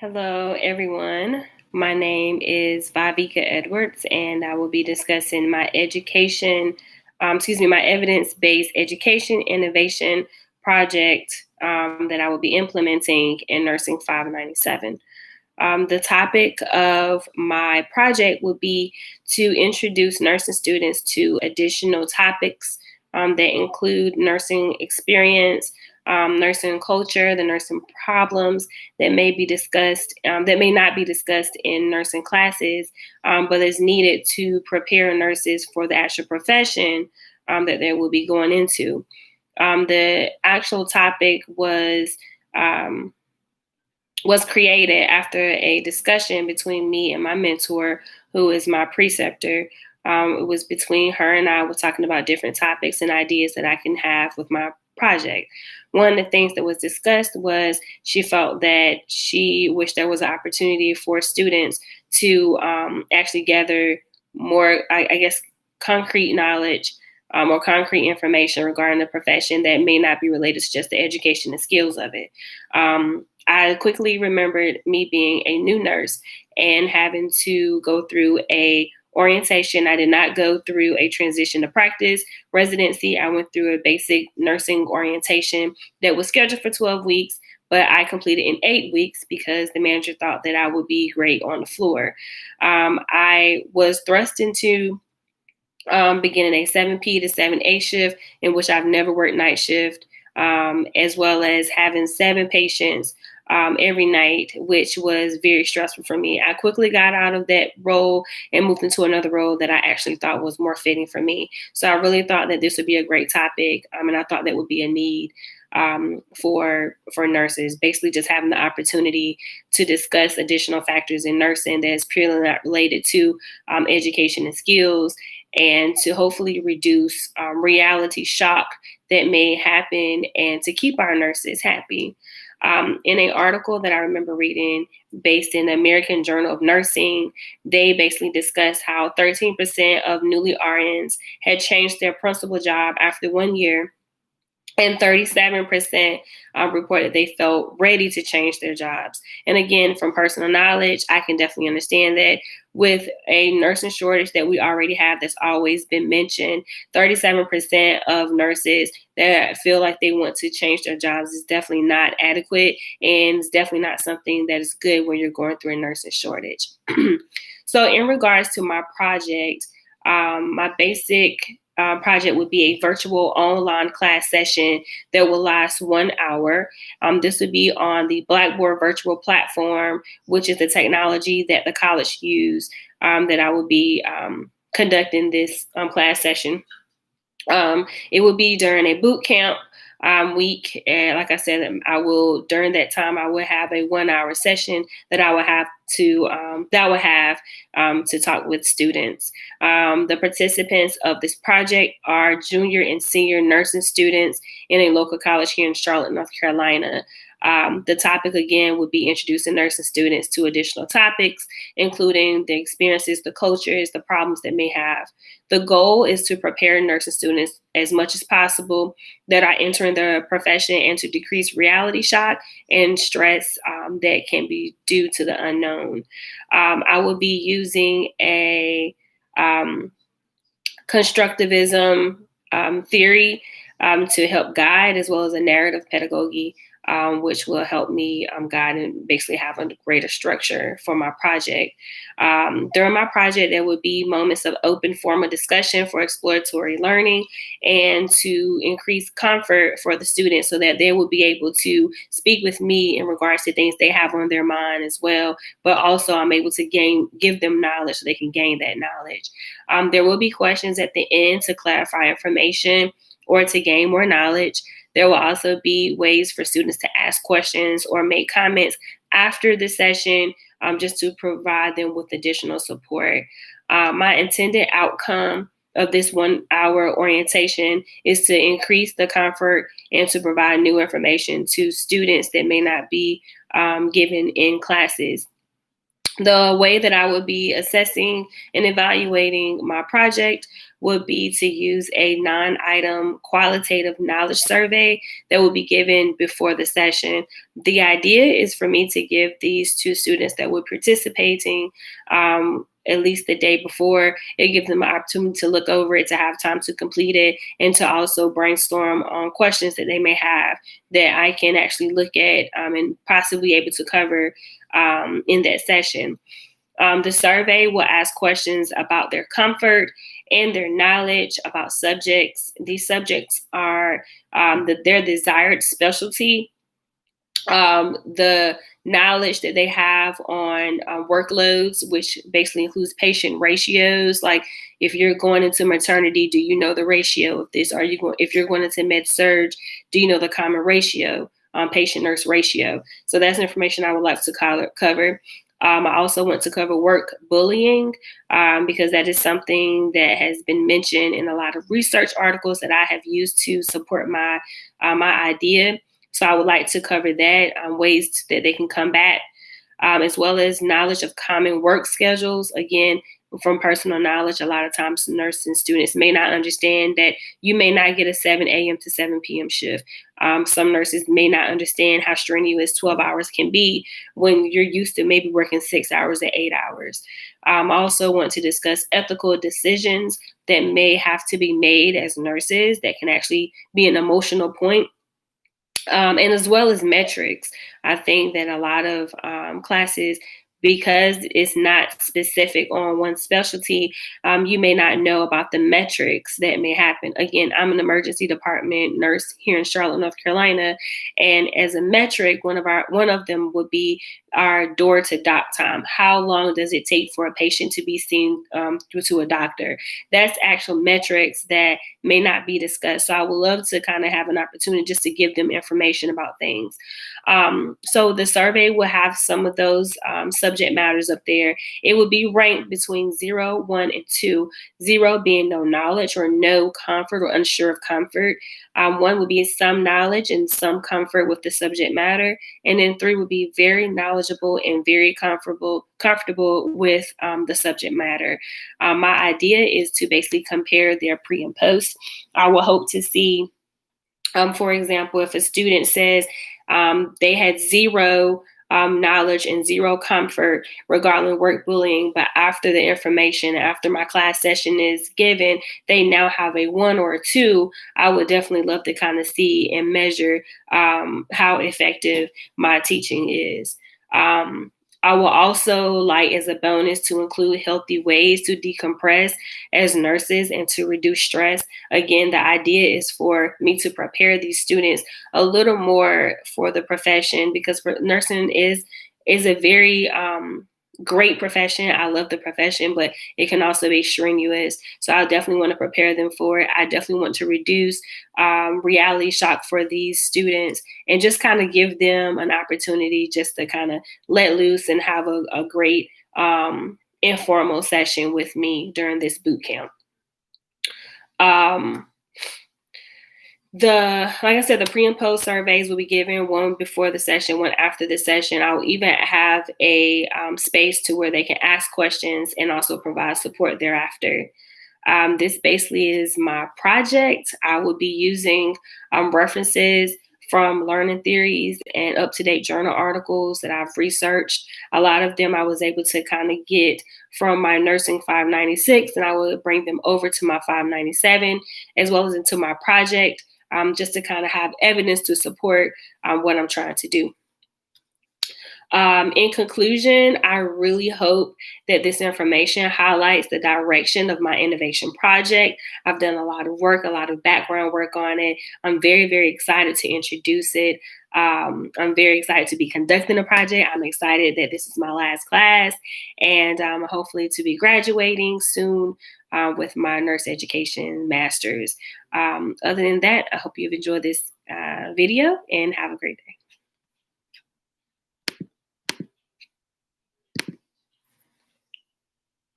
Hello, everyone. My name is Viveka Edwards, and I will be discussing my my evidence-based education innovation project that I will be implementing in Nursing 597. The topic of my project would be to introduce nursing students to additional topics that include nursing experience, nursing culture, the nursing problems that may be discussed, that may not be discussed in nursing classes, but is needed to prepare nurses for the actual profession that they will be going into. The actual topic um, was created after a discussion between me and my mentor, who is my preceptor. It was between her and I were talking about different topics and ideas that I can have with my project. One of the things that was discussed was she felt that she wished there was an opportunity for students to actually gather more, I guess, concrete knowledge or concrete information regarding the profession that may not be related to just the education and skills of it. I quickly remembered me being a new nurse and having to go through a orientation. I did not go through a transition to practice residency. I went through a basic nursing orientation that was scheduled for 12 weeks, but I completed in 8 weeks because the manager thought that I would be great on the floor. I was thrust into beginning a 7P to 7A shift, in which I've never worked night shift, as well as having 7 patients every night, which was very stressful for me. I quickly got out of that role and moved into another role that I actually thought was more fitting for me. So I really thought that this would be a great topic, and I thought that would be a need for nurses. Basically, just having the opportunity to discuss additional factors in nursing that is purely not related to education and skills, and to hopefully reduce reality shock that may happen and to keep our nurses happy. In an article that I remember reading based in the American Journal of Nursing, they basically discussed how 13% of newly RNs had changed their principal job after 1 year, and 37% reported they felt ready to change their jobs. And again, from personal knowledge, I can definitely understand that with a nursing shortage that we already have that's always been mentioned, 37% of nurses that feel like they want to change their jobs is definitely not adequate, and it's definitely not something that is good when you're going through a nursing shortage. So in regards to my project, my basic project would be a virtual online class session that will last 1 hour. This would be on the Blackboard virtual platform, which is the technology that the college use, that I would be conducting this class session. It would be during a boot camp week, and like I said, during that time I will have a 1 hour session that I will have to talk with students. The participants of this project are junior and senior nursing students in a local college here in Charlotte, North Carolina. The topic again would be introducing nursing students to additional topics, including the experiences, the cultures, the problems that may have. The goal is to prepare nursing students as much as possible that are entering the profession, and to decrease reality shock and stress that can be due to the unknown. I will be using a constructivism theory to help guide, as well as a narrative pedagogy, which will help me guide and basically have a greater structure for my project. During my project, there would be moments of open formal discussion for exploratory learning and to increase comfort for the students so that they will be able to speak with me in regards to things they have on their mind as well. But also I'm able to give them knowledge so they can gain that knowledge. There will be questions at the end to clarify information or to gain more knowledge. There will also be ways for students to ask questions or make comments after the session, just to provide them with additional support. My intended outcome of this 1 hour orientation is to increase the comfort and to provide new information to students that may not be given in classes. The way that I would be assessing and evaluating my project would be to use a non-item qualitative knowledge survey that will be given before the session. The idea is for me to give these two students that were participating at least the day before. It gives them an opportunity to look over it, to have time to complete it, and to also brainstorm on questions that they may have that I can actually look at and possibly able to cover in that session. The survey will ask questions about their comfort and their knowledge about subjects. These subjects are their desired specialty, the knowledge that they have on workloads, which basically includes patient ratios. Like if you're going into maternity, do you know the ratio of this? If you're going into med surg, do you know the common ratio, patient nurse ratio? So that's information I would like to cover. I also want to cover work bullying because that is something that has been mentioned in a lot of research articles that I have used to support my idea. So I would like to cover that, ways that they can combat, as well as knowledge of common work schedules. Again, from personal knowledge, a lot of times nursing students may not understand that you may not get a 7 a.m. to 7 p.m. shift. Some nurses may not understand how strenuous 12 hours can be when you're used to maybe working 6 hours to 8 hours. I also want to discuss ethical decisions that may have to be made as nurses that can actually be an emotional point. And as well as metrics. I think that a lot of classes, because it's not specific on one specialty, you may not know about the metrics that may happen. Again, I'm an emergency department nurse here in Charlotte, North Carolina, and as a metric, one of them would be our door to doc time. How long does it take for a patient to be seen to a doctor? That's actual metrics that may not be discussed. So I would love to kind of have an opportunity just to give them information about things. So the survey will have some of those subject matters up there. It would be ranked between 0, 1, and 2. 0 being no knowledge or no comfort or unsure of comfort. 1 would be some knowledge and some comfort with the subject matter. And then 3 would be very knowledgeable and very comfortable with the subject matter. My idea is to basically compare their pre and post. I will hope to see, for example, if a student says they had 0 knowledge and 0 comfort regarding work bullying, but after the information, after my class session is given, they now have a 1 or a 2, I would definitely love to kind of see and measure how effective my teaching is. I will also like as a bonus to include healthy ways to decompress as nurses and to reduce stress. Again, the idea is for me to prepare these students a little more for the profession, because nursing is a very great profession. I love the profession, but it can also be strenuous. So I definitely want to prepare them for it. I definitely want to reduce reality shock for these students and just kind of give them an opportunity just to kind of let loose and have a great informal session with me during this boot camp. Like I said, the pre and post surveys will be given, 1 before the session, 1 after the session. I'll even have a space to where they can ask questions and also provide support thereafter. This basically is my project. I will be using references from learning theories and up-to-date journal articles that I've researched. A lot of them I was able to kind of get from my nursing 596, and I will bring them over to my 597 as well as into my project. Just to kind of have evidence to support what I'm trying to do. In conclusion, I really hope that this information highlights the direction of my innovation project. I've done a lot of work, a lot of background work on it. I'm very, very excited to introduce it. I'm very excited to be conducting the project. I'm excited that this is my last class, and hopefully to be graduating soon with my nurse education master's. Other than that, I hope you've enjoyed this video and have a great day.